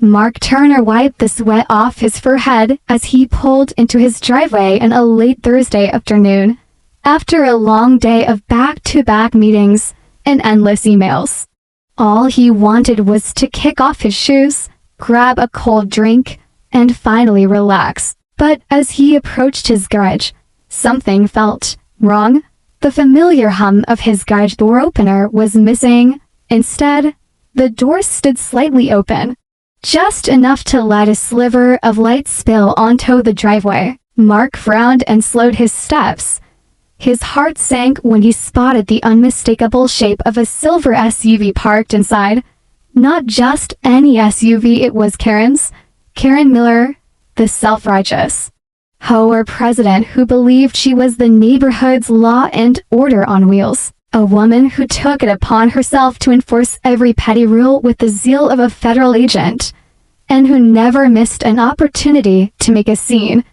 Mark Turner wiped the sweat off his forehead as he pulled into his driveway on a late Thursday afternoon, after a long day of back-to-back meetings and endless emails. All he wanted was to kick off his shoes, grab a cold drink, and finally relax. But as he approached his garage, something felt wrong. The familiar hum of his garage door opener was missing. Instead, the door stood slightly open, just enough to let a sliver of light spill onto the driveway. Mark frowned and slowed his steps. His heart sank when he spotted the unmistakable shape of a silver SUV parked inside. Not just any SUV, it was Karen's. Karen Miller, the self-righteous HOA president who believed she was the neighborhood's law and order on wheels. A woman who took it upon herself to enforce every petty rule with the zeal of a federal agent, and who never missed an opportunity to make a scene.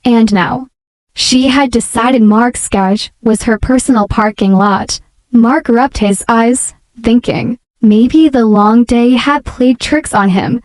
And now, she had decided Mark's garage was her personal parking lot. Mark rubbed his eyes, thinking maybe the long day had played tricks on him.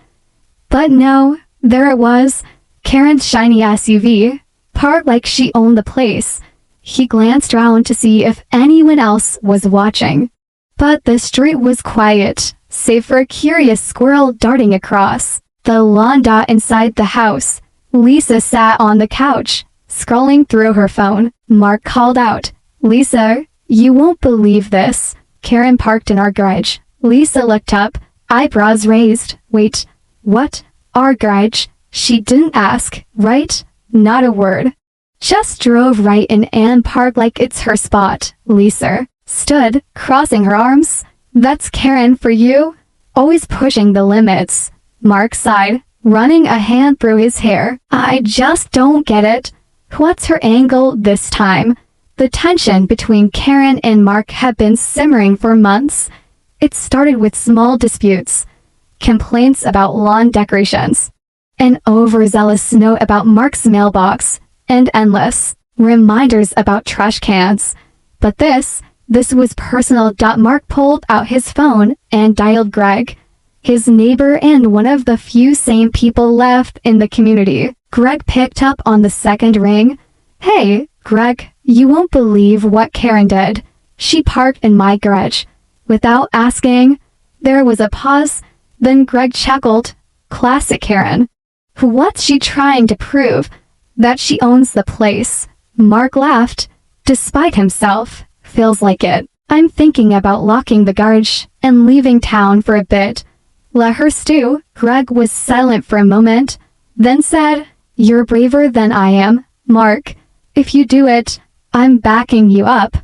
But no, there it was, Karen's shiny SUV, parked like she owned the place. He glanced around to see if anyone else was watching. But the street was quiet, save for a curious squirrel darting across the lawn dot inside the house. Lisa sat on the couch, scrolling through her phone. Mark called out, "Lisa, you won't believe this. Karen parked in our garage." Lisa looked up, eyebrows raised. "Wait, what? Our garage?" She didn't ask, right? Not a word. Just drove right in and parked like it's her spot. Lisa stood, crossing her arms. "That's Karen for you. Always pushing the limits." Mark sighed, running a hand through his hair. "I just don't get it. What's her angle this time?" The tension between Karen and Mark had been simmering for months. It started with small disputes, complaints about lawn decorations, an overzealous note about Mark's mailbox, and endless reminders about trash cans. But this was personal. Mark pulled out his phone and dialed Greg, his neighbor and one of the few sane people left in the community. Greg picked up on the second ring. "Hey, Greg, you won't believe what Karen did. She parked in my garage without asking." There was a pause, then Greg chuckled. "Classic Karen. What's she trying to prove? That she owns the place?" Mark laughed, despite himself. "Feels like it. I'm thinking about locking the garage and leaving town for a bit." "Let her stew." Greg was silent for a moment, then said, "You're braver than I am, Mark. If you do it, I'm backing you up."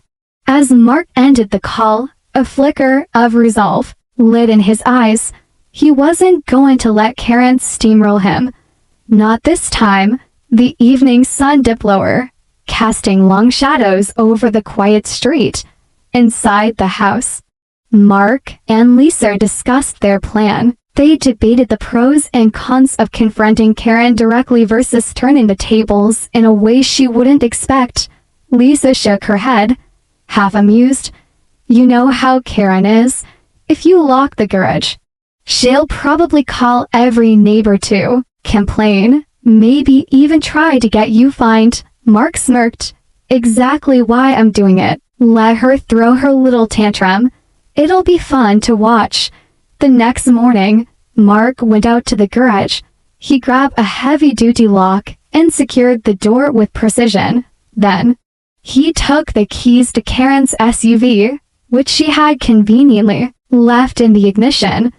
As Mark ended the call, a flicker of resolve lit in his eyes. He wasn't going to let Karen steamroll him. Not this time. The evening sun dipped lower, casting long shadows over the quiet street. Inside the house, Mark and Lisa discussed their plan. They debated the pros and cons of confronting Karen directly versus turning the tables in a way she wouldn't expect. Lisa shook her head, half amused. "You know how Karen is. If you lock the garage, she'll probably call every neighbor to complain. Maybe even try to get you fined." Mark smirked. "Exactly why I'm doing it. Let her throw her little tantrum. It'll be fun to watch." The next morning, Mark went out to the garage. He grabbed a heavy-duty lock and secured the door with precision. Then, he took the keys to Karen's SUV, which she had conveniently left in the ignition,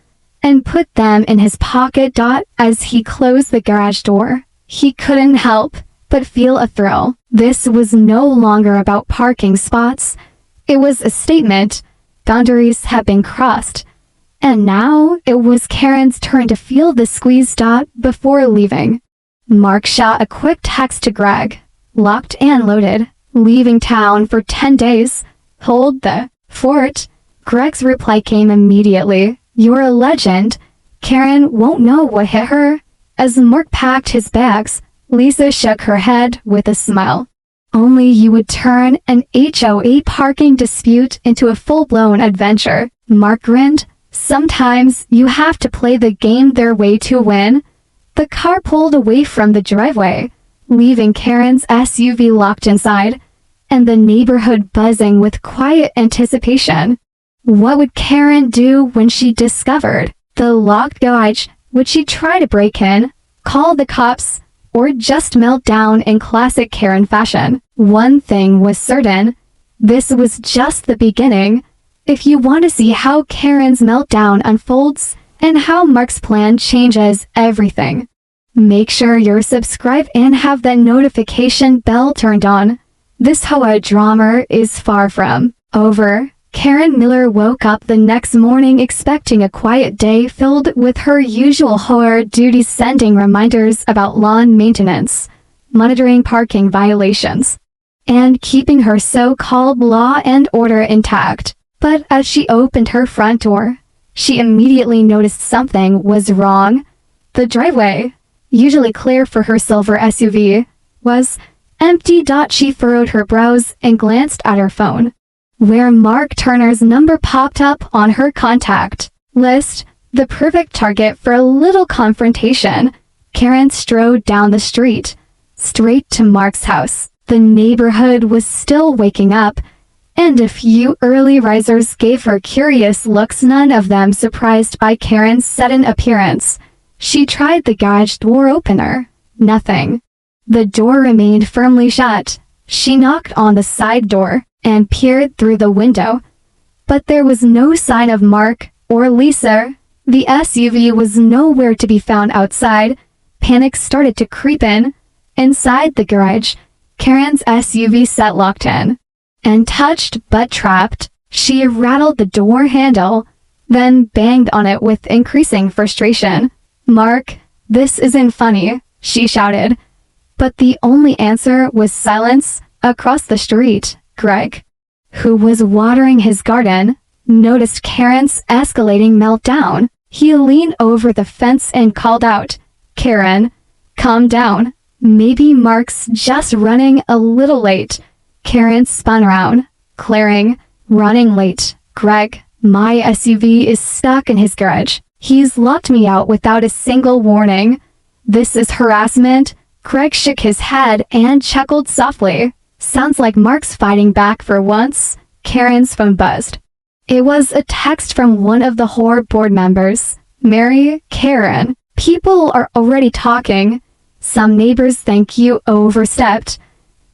and put them in his pocket. As he closed the garage door, he couldn't help but feel a thrill. This was no longer about parking spots. It was a statement. Boundaries had been crossed. And now it was Karen's turn to feel the squeeze. Before leaving, Mark shot a quick text to Greg. "Locked and loaded. Leaving town for 10 days. Hold the fort." Greg's reply came immediately. "You're a legend. Karen won't know what hit her." As Mark packed his bags, Lisa shook her head with a smile. "Only you would turn an HOA parking dispute into a full-blown adventure." Mark grinned. Sometimes you have to play the game their way to win. The car pulled away from the driveway, leaving Karen's SUV locked inside, and the neighborhood buzzing with quiet anticipation. What would Karen do when she discovered the locked garage? Would she try to break in, call the cops, or just melt down in classic Karen fashion? One thing was certain: this was just the beginning. If you want to see how Karen's meltdown unfolds and how Mark's plan changes everything, make sure you're subscribed and have that notification bell turned on. This HOA drama is far from over. Karen Miller woke up the next morning expecting a quiet day filled with her usual HOA duties, sending reminders about lawn maintenance, monitoring parking violations, and keeping her so-called law and order intact. But as she opened her front door, she immediately noticed something was wrong. The driveway, usually clear for her silver SUV, was empty. She furrowed her brows and glanced at her phone, where Mark Turner's number popped up on her contact list. The perfect target for a little confrontation. Karen strode down the street, straight to Mark's house. The neighborhood was still waking up, and a few early risers gave her curious looks, none of them surprised by Karen's sudden appearance. She tried the garage door opener. Nothing. The door remained firmly shut. She knocked on the side door and peered through the window, but there was no sign of Mark or Lisa. The SUV was nowhere to be found outside. Panic started to creep in. Inside the garage, Karen's SUV sat locked in. Untouched but trapped, she rattled the door handle, then banged on it with increasing frustration. "Mark, this isn't funny," she shouted. But the only answer was silence. Across the street, Greg, who was watering his garden, noticed Karen's escalating meltdown. He leaned over the fence and called out, "Karen, calm down. Maybe Mark's just running a little late." Karen spun around, glaring. "Running late? Greg, my SUV is stuck in his garage. He's locked me out without a single warning. This is harassment." Greg shook his head and chuckled softly. "Sounds like Mark's fighting back for once." Karen's phone buzzed. It was a text from one of the HOA board members. "Mary, Karen, people are already talking. Some neighbors think you overstepped."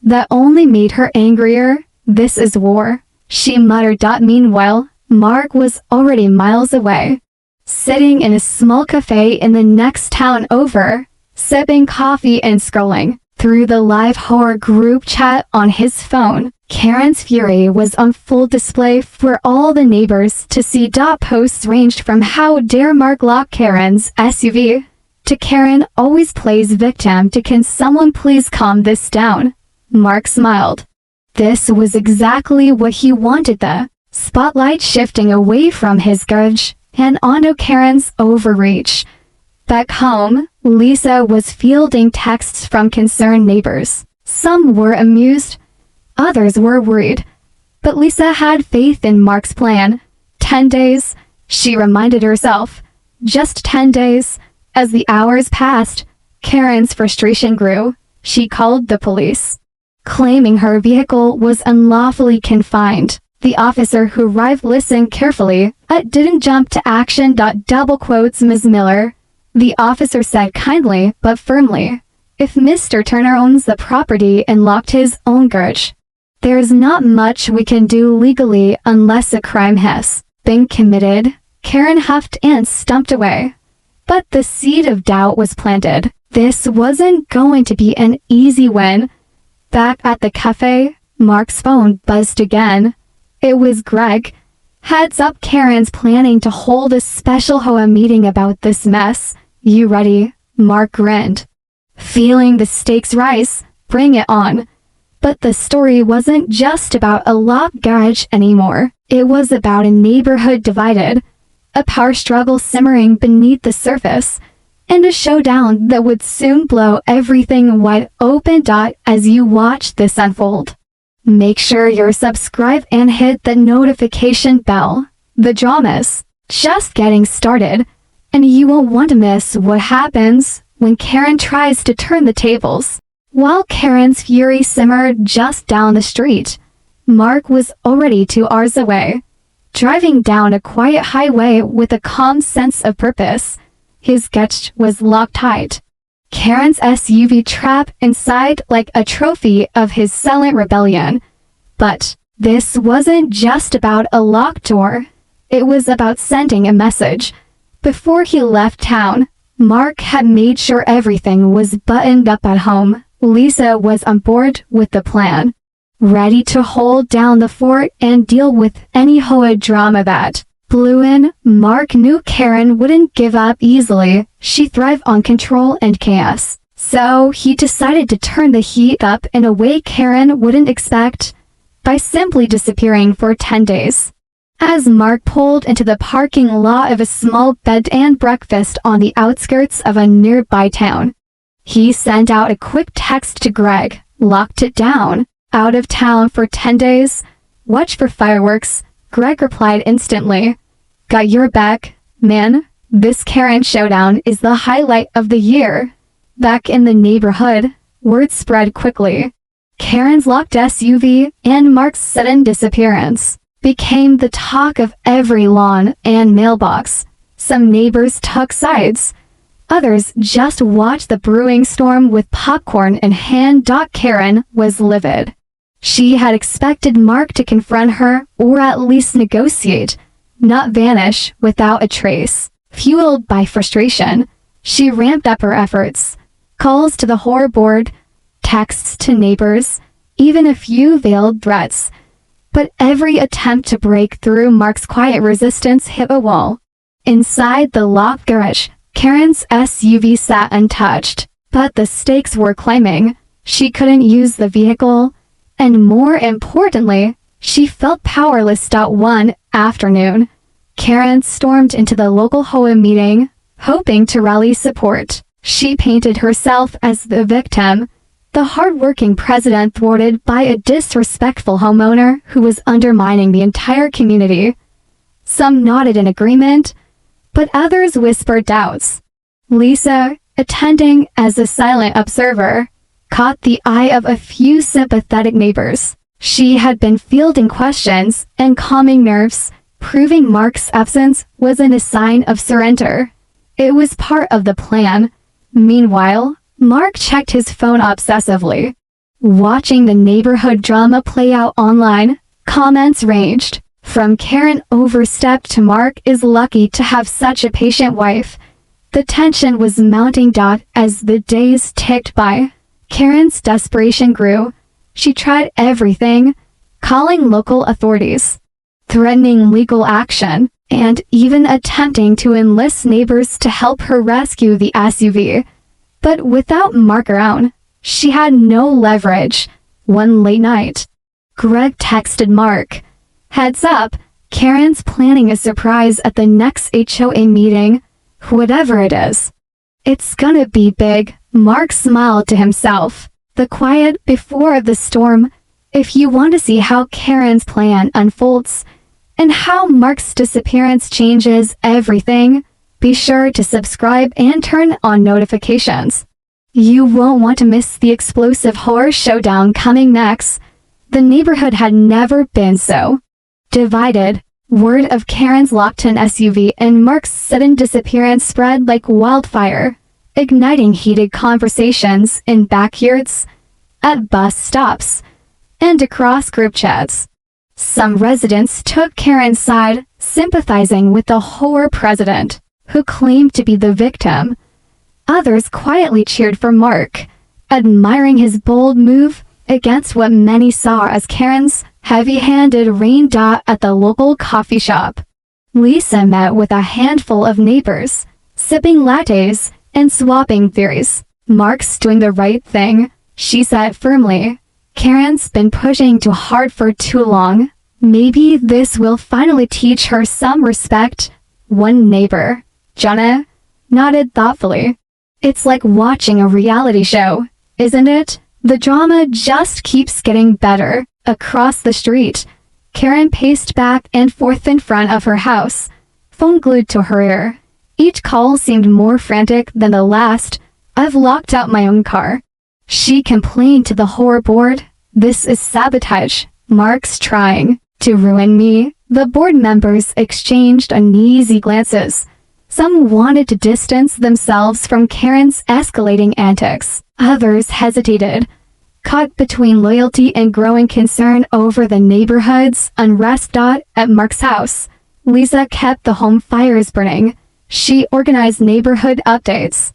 That only made her angrier. "This is war," she muttered. Meanwhile, Mark was already miles away, sitting in a small cafe in the next town over, sipping coffee and scrolling through the live HOA group chat on his phone. Karen's fury was on full display for all the neighbors to see. Posts ranged from "How dare Mark lock Karen's SUV?" to "Karen always plays victim" to "Can someone please calm this down?" Mark smiled. This was exactly what he wanted, the spotlight shifting away from his garage and onto Karen's overreach. Back home, Lisa was fielding texts from concerned neighbors. Some were amused, others were worried. But Lisa had faith in Mark's plan. 10 days, she reminded herself. Just 10 days. As the hours passed, Karen's frustration grew. She called the police, claiming her vehicle was unlawfully confined. The officer who arrived listened carefully, but didn't jump to action. Ms. Miller, the officer said kindly but firmly, "If Mr. Turner owns the property and locked his own garage, there's not much we can do legally unless a crime has been committed." Karen huffed and stumped away. But the seed of doubt was planted. This wasn't going to be an easy win. Back at the cafe, Mark's phone buzzed again. It was Greg. "Heads up, Karen's planning to hold a special HOA meeting about this mess. You ready?" Mark grinned, feeling the stakes rise. Bring it on. But the story wasn't just about a locked garage anymore. It was about a neighborhood divided, a power struggle simmering beneath the surface, and a showdown that would soon blow everything wide open. As you watch this unfold, make sure you're subscribed and hit the notification bell. The dramas, just getting started, and you won't want to miss what happens when Karen tries to turn the tables. While Karen's fury simmered just down the street, Mark was already 2 hours away, driving down a quiet highway with a calm sense of purpose. His gaze was locked tight. Karen's SUV trapped inside like a trophy of his silent rebellion. But this wasn't just about a locked door. It was about sending a message. Before he left town, Mark had made sure everything was buttoned up at home. Lisa was on board with the plan, ready to hold down the fort and deal with any HOA drama that blew in. Mark knew Karen wouldn't give up easily. She thrived on control and chaos. So he decided to turn the heat up in a way Karen wouldn't expect, by simply disappearing for 10 days. As Mark pulled into the parking lot of a small bed and breakfast on the outskirts of a nearby town, he sent out a quick text to Greg, locked it down. Out of town for 10 days. Watch for fireworks. Greg replied instantly. Got your back, man. This Karen showdown is the highlight of the year. Back in the neighborhood, word spread quickly. Karen's locked SUV and Mark's sudden disappearance became the talk of every lawn and mailbox. Some neighbors took sides. Others just watched the brewing storm with popcorn in hand. Karen was livid. She had expected Mark to confront her or at least negotiate, not vanish without a trace. Fueled by frustration, she ramped up her efforts. Calls to the HOA board, texts to neighbors, even a few veiled threats. But every attempt to break through Mark's quiet resistance hit a wall. Inside the locked garage, Karen's SUV sat untouched, but the stakes were climbing. She couldn't use the vehicle, and more importantly, she felt powerless. One afternoon, Karen stormed into the local HOA meeting, hoping to rally support. She painted herself as the victim, the hardworking president thwarted by a disrespectful homeowner who was undermining the entire community. Some nodded in agreement, but others whispered doubts. Lisa, attending as a silent observer, caught the eye of a few sympathetic neighbors. She had been fielding questions and calming nerves, proving Mark's absence wasn't a sign of surrender. It was part of the plan. Meanwhile, Mark checked his phone obsessively. Watching the neighborhood drama play out online, comments ranged from Karen overstepped to Mark is lucky to have such a patient wife. The tension was mounting. As the days ticked by, Karen's desperation grew. She tried everything, calling local authorities, threatening legal action, and even attempting to enlist neighbors to help her rescue the SUV. But without Mark around, she had no leverage. One late night, Greg texted Mark, "Heads up, Karen's planning a surprise at the next HOA meeting. Whatever it is, it's gonna be big." Mark smiled to himself. The quiet before the storm. If you want to see how Karen's plan unfolds and how Mark's disappearance changes everything, be sure to subscribe and turn on notifications. You won't want to miss the explosive horror showdown coming next. The neighborhood had never been so divided. Word of Karen's locked-in SUV and Mark's sudden disappearance spread like wildfire, igniting heated conversations in backyards, at bus stops, and across group chats. Some residents took Karen's side, sympathizing with the horror president, who claimed to be the victim. Others quietly cheered for Mark, admiring his bold move against what many saw as Karen's heavy-handed reign. At the local coffee shop, Lisa met with a handful of neighbors, sipping lattes and swapping theories. "Mark's doing the right thing," she said firmly. "Karen's been pushing too hard for too long. Maybe this will finally teach her some respect." One neighbor, Jana, nodded thoughtfully. "It's like watching a reality show, isn't it? The drama just keeps getting better." Across the street, Karen paced back and forth in front of her house, phone glued to her ear. Each call seemed more frantic than the last. "I've locked out my own car." She complained to the horror board. "This is sabotage. Mark's trying to ruin me." The board members exchanged uneasy glances. Some wanted to distance themselves from Karen's escalating antics. Others hesitated, caught between loyalty and growing concern over the neighborhood's unrest. At Mark's house, Lisa kept the home fires burning. She organized neighborhood updates,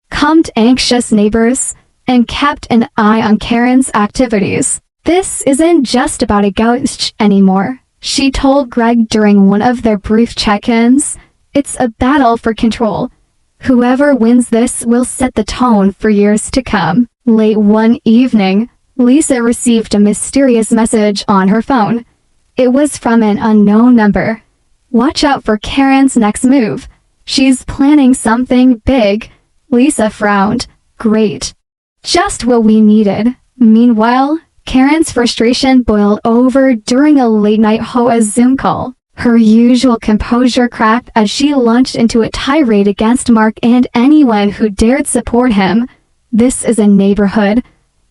calmed anxious neighbors, and kept an eye on Karen's activities. "This isn't just about a gouge anymore," she told Greg during one of their brief check-ins. "It's a battle for control. Whoever wins this will set the tone for years to come." Late one evening, Lisa received a mysterious message on her phone. It was from an unknown number. "Watch out for Karen's next move. She's planning something big." Lisa frowned. "Great. Just what we needed." Meanwhile, Karen's frustration boiled over during a late-night HOA Zoom call. Her usual composure cracked as she launched into a tirade against Mark and anyone who dared support him. "This is a neighborhood,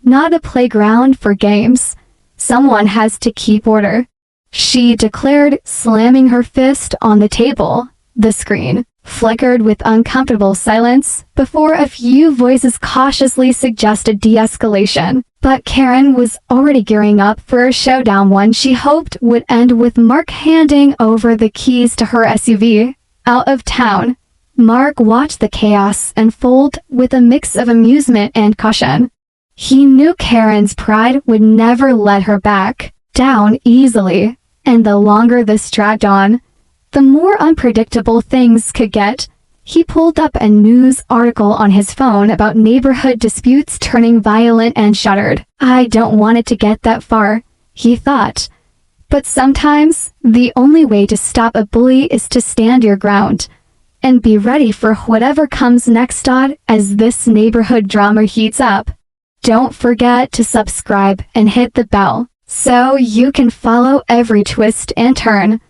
not a playground for games. Someone has to keep order," she declared, slamming her fist on the table. The screen flickered with uncomfortable silence before a few voices cautiously suggested de-escalation. But Karen was already gearing up for a showdown, one she hoped would end with Mark handing over the keys to her SUV. Out of town, Mark watched the chaos unfold with a mix of amusement and caution. He knew Karen's pride would never let her back down easily, and the longer this dragged on, the more unpredictable things could get. He pulled up a news article on his phone about neighborhood disputes turning violent and shuddered. "I don't want it to get that far," he thought. But sometimes, the only way to stop a bully is to stand your ground and be ready for whatever comes next. As this neighborhood drama heats up, don't forget to subscribe and hit the bell so you can follow every twist and turn.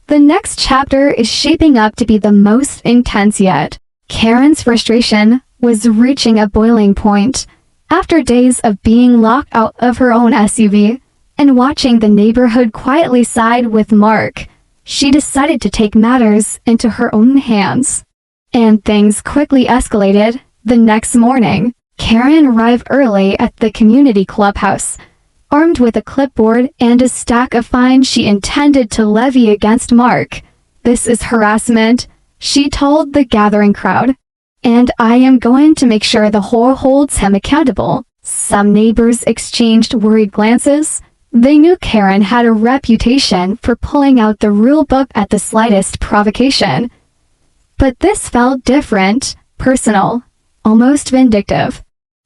The next chapter is shaping up to be the most intense yet. Karen's frustration was reaching a boiling point. After days of being locked out of her own SUV and watching the neighborhood quietly side with Mark, she decided to take matters into her own hands. And things quickly escalated. The next morning, Karen arrived early at the community clubhouse, armed with a clipboard and a stack of fines she intended to levy against Mark. "This is harassment," she told the gathering crowd, "and I am going to make sure the whore holds him accountable." Some neighbors exchanged worried glances. They knew Karen had a reputation for pulling out the rule book at the slightest provocation. But this felt different, personal, almost vindictive.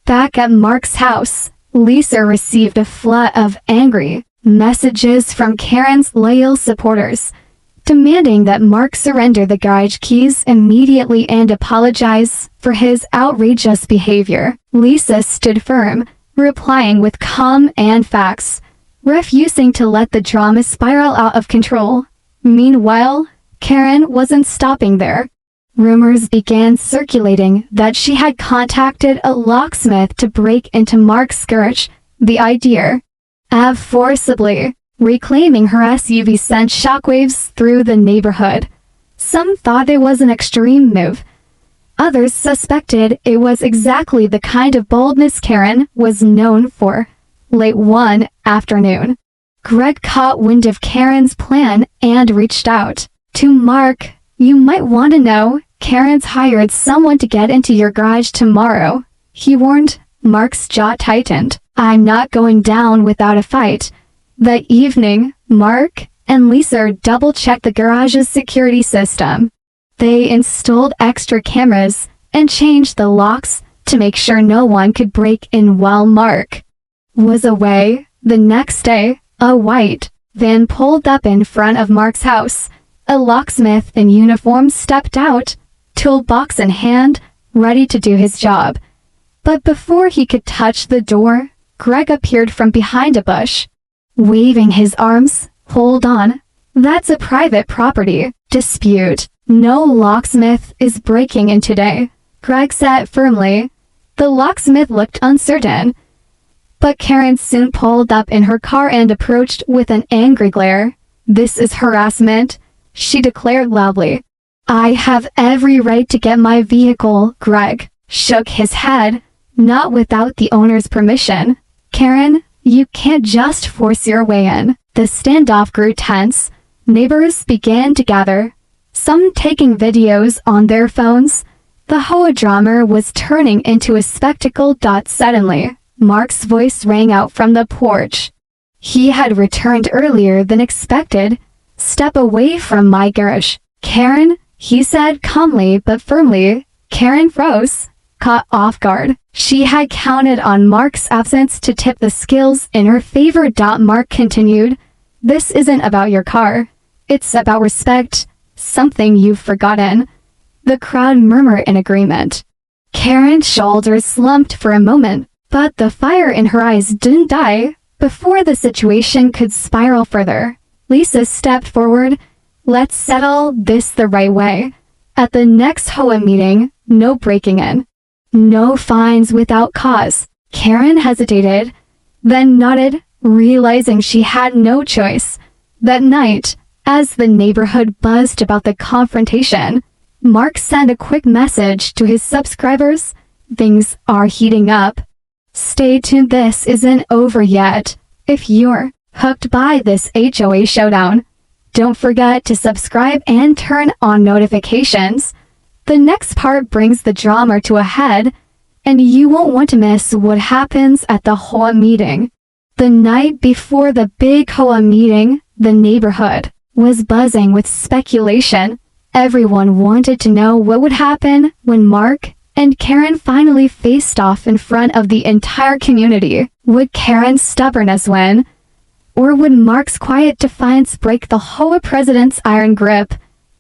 Back at Mark's house, Lisa received a flood of angry messages from Karen's loyal supporters, demanding that Mark surrender the garage keys immediately and apologize for his outrageous behavior. Lisa stood firm, replying with calm and facts, refusing to let the drama spiral out of control. Meanwhile, Karen wasn't stopping there. Rumors began circulating that she had contacted a locksmith to break into Mark's garage. The idea of forcibly reclaiming her SUV sent shockwaves through the neighborhood. Some thought it was an extreme move. Others suspected it was exactly the kind of boldness Karen was known for. Late one afternoon, Greg caught wind of Karen's plan and reached out to Mark. "You might want to know, Karen's hired someone to get into your garage tomorrow," he warned. Mark's jaw tightened. "I'm not going down without a fight." That evening, Mark and Lisa double-checked the garage's security system. They installed extra cameras and changed the locks to make sure no one could break in while Mark was away. The next day, a white van pulled up in front of Mark's house. A locksmith in uniform stepped out, toolbox in hand, ready to do his job. But before he could touch the door, Greg appeared from behind a bush, waving his arms. "Hold on. That's a private property dispute. "No locksmith is breaking in today," Greg said firmly. The locksmith looked uncertain, but Karen soon pulled up in her car and approached with an angry glare. "This is harassment," she declared loudly. "I have every right to get my vehicle." Greg shook his head. "Not without the owner's permission. Karen, you can't just force your way in." The standoff grew tense. Neighbors began to gather, some taking videos on their phones. The HOA drama was turning into a spectacle. Suddenly, Mark's voice rang out from the porch. He had returned earlier than expected. "Step away from my garage, Karen," he said calmly but firmly. Karen froze, caught off guard. She had counted on Mark's absence to tip the scales in her favor. Mark continued, "This isn't about your car. It's about respect, something you've forgotten." The crowd murmured in agreement. Karen's shoulders slumped for a moment, but the fire in her eyes didn't die. Before the situation could spiral further, Lisa stepped forward. "Let's settle this the right way. At the next HOA meeting, no breaking in. No fines without cause." Karen hesitated, then nodded, realizing she had no choice. That night, as the neighborhood buzzed about the confrontation, Mark sent a quick message to his subscribers. "Things are heating up. Stay tuned, this isn't over yet. If you're hooked by this HOA showdown, don't forget to subscribe and turn on notifications. The next part brings the drama to a head, and you won't want to miss what happens at the HOA meeting." The night before the big HOA meeting, the neighborhood was buzzing with speculation. Everyone wanted to know what would happen when Mark and Karen finally faced off in front of the entire community. Would Karen's stubbornness win? Or would Mark's quiet defiance break the HOA president's iron grip?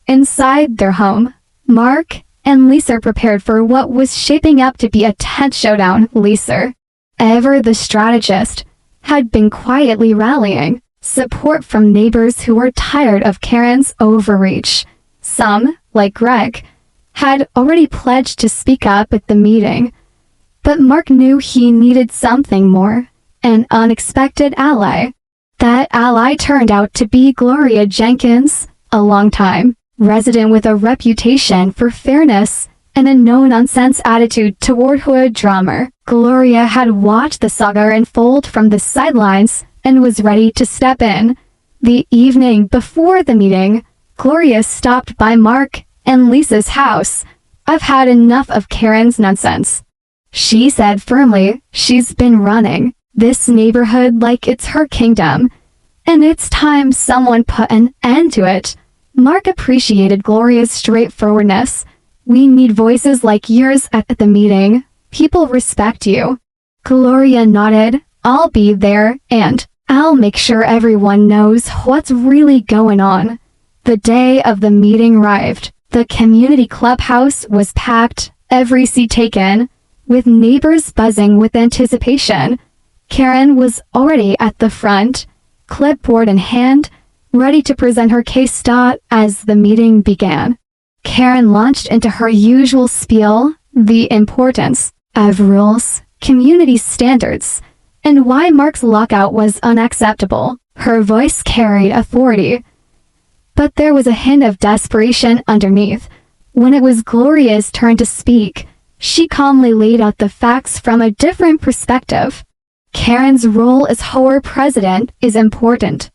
Inside their home, Mark and Lisa prepared for what was shaping up to be a tense showdown. Lisa, ever the strategist, had been quietly rallying support from neighbors who were tired of Karen's overreach. Some, like Greg, had already pledged to speak up at the meeting. But Mark knew he needed something more, an unexpected ally. That ally turned out to be Gloria Jenkins, a longtime resident with a reputation for fairness and a no-nonsense attitude toward HOA drama. Gloria had watched the saga unfold from the sidelines and was ready to step in. The evening before the meeting, Gloria stopped by Mark and Lisa's house. "I've had enough of Karen's nonsense," she said firmly. "She's been running this neighborhood like it's her kingdom, and it's time someone put an end to it." Mark appreciated Gloria's straightforwardness. "We need voices like yours at the meeting. People respect you." Gloria nodded. "I'll be there, and I'll make sure everyone knows what's really going on." The day of the meeting arrived. The community clubhouse was packed, every seat taken, with neighbors buzzing with anticipation. Karen was already at the front, clipboard in hand, ready to present her case. As the meeting began, Karen launched into her usual spiel, the importance of rules, community standards, and why Mark's lockout was unacceptable. Her voice carried authority, but there was a hint of desperation underneath. When it was Gloria's turn to speak, she calmly laid out the facts from a different perspective. Karen's role as HOA president is important,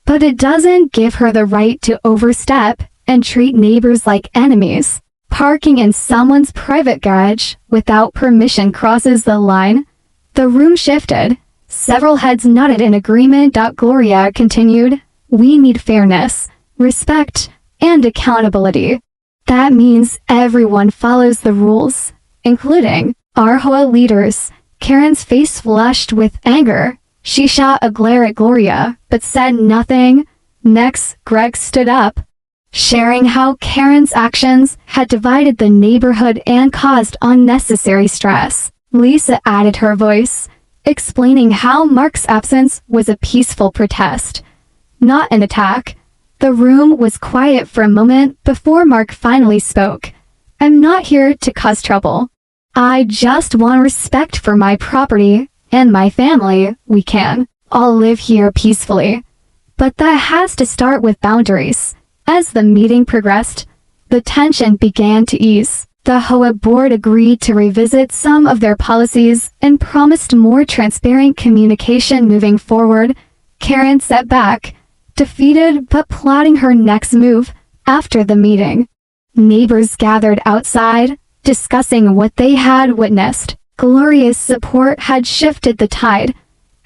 but it doesn't give her the right to overstep and treat neighbors like enemies. Parking in someone's private garage without permission crosses the line. The room shifted. Several heads nodded in agreement. Gloria continued, "We need fairness, respect, and accountability. That means everyone follows the rules, including our HOA leaders." Karen's face flushed with anger. She shot a glare at Gloria, but said nothing. Next, Greg stood up, sharing how Karen's actions had divided the neighborhood and caused unnecessary stress. Lisa added her voice, explaining how Mark's absence was a peaceful protest, not an attack. The room was quiet for a moment before Mark finally spoke. "I'm not here to cause trouble. I just want respect for my property and my family. We can all live here peacefully. But that has to start with boundaries." As the meeting progressed, the tension began to ease. The HOA board agreed to revisit some of their policies and promised more transparent communication moving forward. Karen sat back, defeated but plotting her next move. After the meeting, neighbors gathered outside, discussing what they had witnessed. Gloria's support had shifted the tide,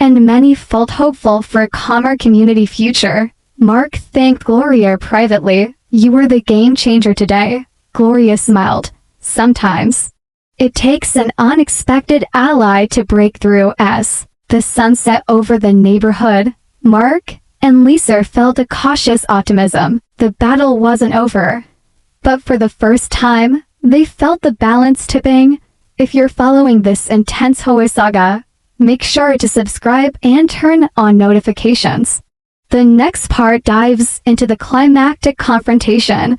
and many felt hopeful for a calmer community future. Mark thanked Gloria privately. "You were the game changer today." Gloria smiled. "Sometimes it takes an unexpected ally to break through." As the sun set over the neighborhood, Mark and Lisa felt a cautious optimism. The battle wasn't over, but for the first time, they felt the balance tipping. If you're following this intense HOA saga, make sure to subscribe and turn on notifications. The next part dives into the climactic confrontation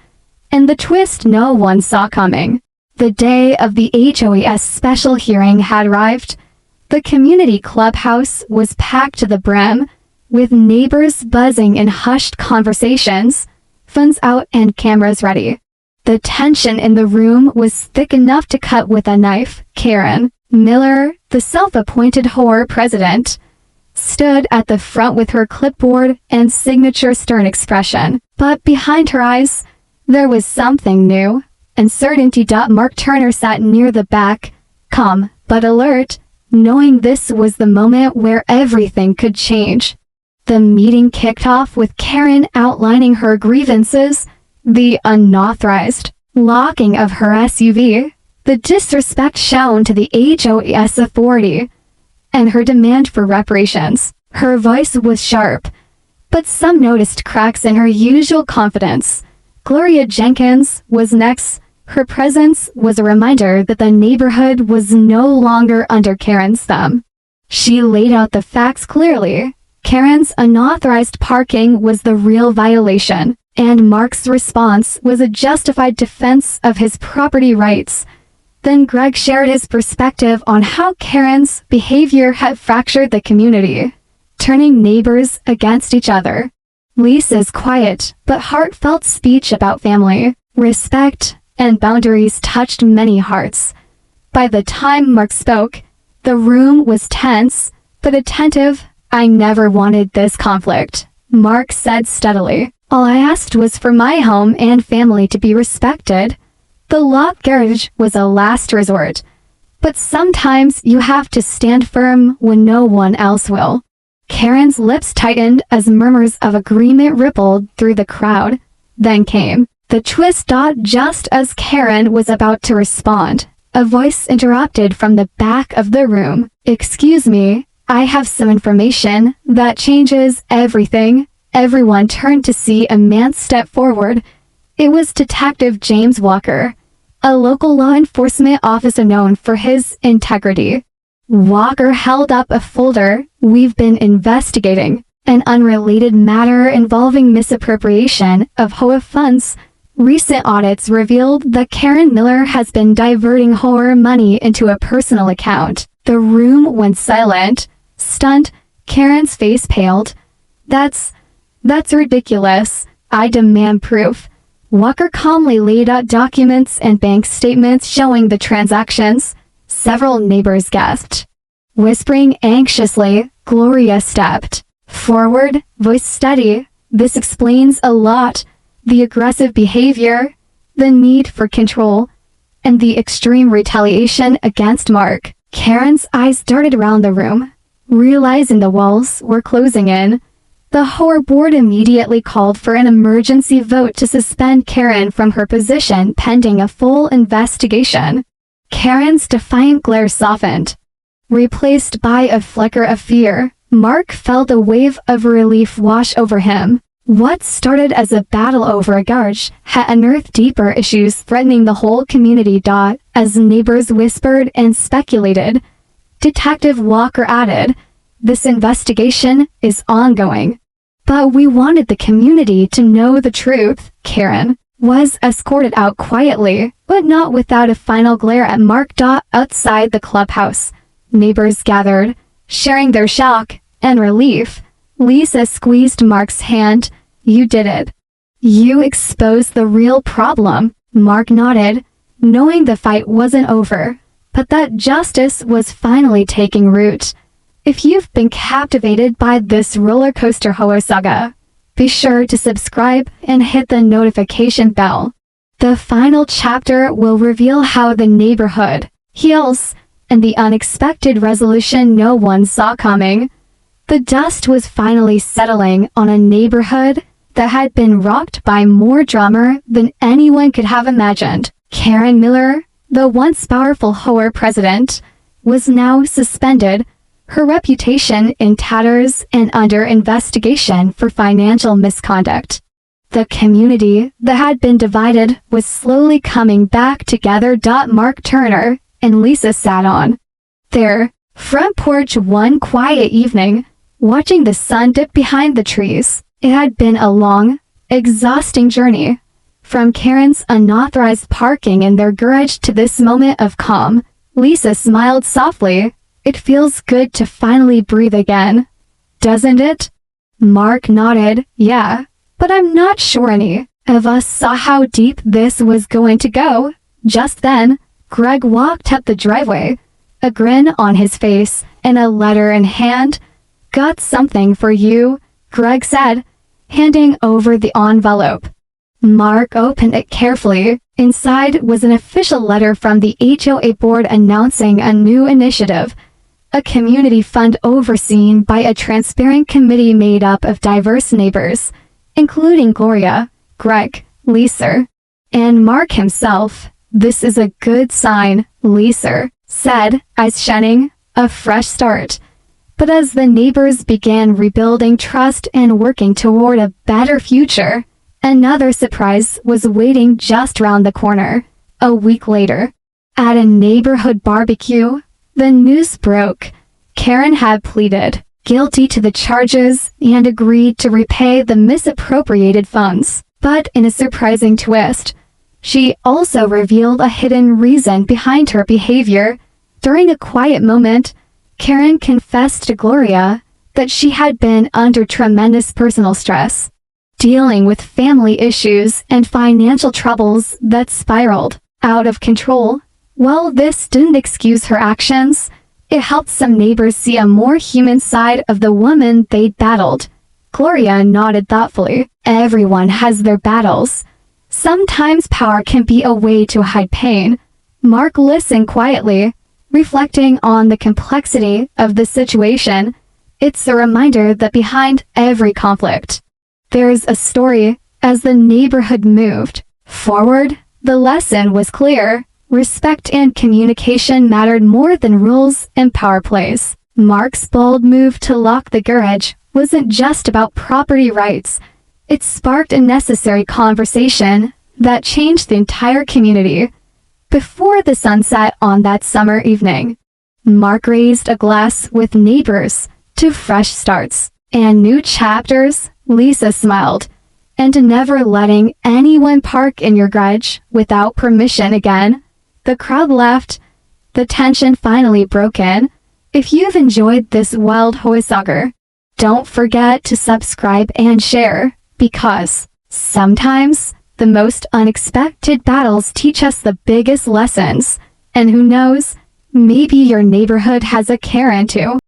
and the twist no one saw coming. The day of the HOA's special hearing had arrived. The community clubhouse was packed to the brim, with neighbors buzzing in hushed conversations, phones out and cameras ready. The tension in the room was thick enough to cut with a knife. Karen Miller, the self-appointed HOA president, stood at the front with her clipboard and signature stern expression. But behind her eyes, there was something new. Uncertainty. Mark Turner sat near the back, calm but alert, knowing this was the moment where everything could change. The meeting kicked off with Karen outlining her grievances: the unauthorized locking of her SUV, the disrespect shown to the HOA's authority, and her demand for reparations. Her voice was sharp, but some noticed cracks in her usual confidence. Gloria Jenkins was next. Her presence was a reminder that the neighborhood was no longer under Karen's thumb. She laid out the facts clearly. Karen's unauthorized parking was the real violation, and Mark's response was a justified defense of his property rights. Then Greg shared his perspective on how Karen's behavior had fractured the community, turning neighbors against each other. Lisa's quiet but heartfelt speech about family, respect, and boundaries touched many hearts. By the time Mark spoke, the room was tense but attentive. "I never wanted this conflict," Mark said steadily. "All I asked was for my home and family to be respected. The locked garage was a last resort, but sometimes you have to stand firm when no one else will." Karen's lips tightened as murmurs of agreement rippled through the crowd. Then came the twist. Just as Karen was about to respond, a voice interrupted from the back of the room. "Excuse me, I have some information that changes everything." Everyone turned to see a man step forward. It was Detective James Walker, a local law enforcement officer known for his integrity. Walker held up a folder. "We've been investigating an unrelated matter involving misappropriation of HOA funds. Recent audits revealed that Karen Miller has been diverting HOA money into a personal account." The room went silent. Stunned, Karen's face paled. That's ridiculous. I demand proof." Walker calmly laid out documents and bank statements showing the transactions. Several neighbors gasped. Whispering anxiously, Gloria stepped forward, voice steady. "This explains a lot. The aggressive behavior, the need for control, and the extreme retaliation against Mark." Karen's eyes darted around the room. Realizing the walls were closing in, the HOA board immediately called for an emergency vote to suspend Karen from her position pending a full investigation. Karen's defiant glare softened, replaced by a flicker of fear. Mark felt a wave of relief wash over him. What started as a battle over a garage had unearthed deeper issues threatening the whole community. As neighbors whispered and speculated, Detective Walker added, "This investigation is ongoing. But we wanted the community to know the truth. Karen was escorted out quietly, but not without a final glare at Mark. Outside the clubhouse, neighbors gathered, sharing their shock and relief. Lisa squeezed Mark's hand. "You did it. You exposed the real problem." Mark nodded, knowing the fight wasn't over, but that justice was finally taking root. If you've been captivated by this roller coaster HOA saga, be sure to subscribe and hit the notification bell. The final chapter will reveal how the neighborhood heals and the unexpected resolution no one saw coming. The dust was finally settling on a neighborhood that had been rocked by more drama than anyone could have imagined. Karen Miller, the once powerful HOA president, was now suspended, her reputation in tatters and under investigation for financial misconduct. The community that had been divided was slowly coming back together. Mark Turner and Lisa sat on their front porch one quiet evening, watching the sun dip behind the trees. It had been a long, exhausting journey, from Karen's unauthorized parking in their garage to this moment of calm. Lisa smiled softly. "It feels good to finally breathe again, doesn't it?" Mark nodded. "Yeah, but I'm not sure any of us saw how deep this was going to go." Just then, Greg walked up the driveway, a grin on his face and a letter in hand. "Got something for you," Greg said, handing over the envelope. Mark opened it carefully. Inside was an official letter from the HOA board announcing a new initiative, a community fund overseen by a transparent committee made up of diverse neighbors, including Gloria, Greg, Lisa, and Mark himself. "This is a good sign," Lisa said, eyes shining. "A fresh start." But as the neighbors began rebuilding trust and working toward a better future, another surprise was waiting just round the corner. A week later, at a neighborhood barbecue, the news broke. Karen had pleaded guilty to the charges and agreed to repay the misappropriated funds. But in a surprising twist, she also revealed a hidden reason behind her behavior. During a quiet moment, Karen confessed to Gloria that she had been under tremendous personal stress, dealing with family issues and financial troubles that spiraled out of control. While this didn't excuse her actions, it helped some neighbors see a more human side of the woman they'd battled. Gloria nodded thoughtfully. "Everyone has their battles. Sometimes power can be a way to hide pain." Mark listened quietly, reflecting on the complexity of the situation. It's a reminder that behind every conflict, there's a story. As the neighborhood moved forward, the lesson was clear. Respect and communication mattered more than rules and power plays. Mark's bold move to lock the garage wasn't just about property rights. It sparked a necessary conversation that changed the entire community. Before the sun set on that summer evening, Mark raised a glass with neighbors to fresh starts and new chapters. Lisa smiled. "And never letting anyone park in your garage without permission again." The crowd laughed. The tension finally broke in. If you've enjoyed this wild HOA saga, don't forget to subscribe and share, because sometimes the most unexpected battles teach us the biggest lessons. And who knows, maybe your neighborhood has a Karen too.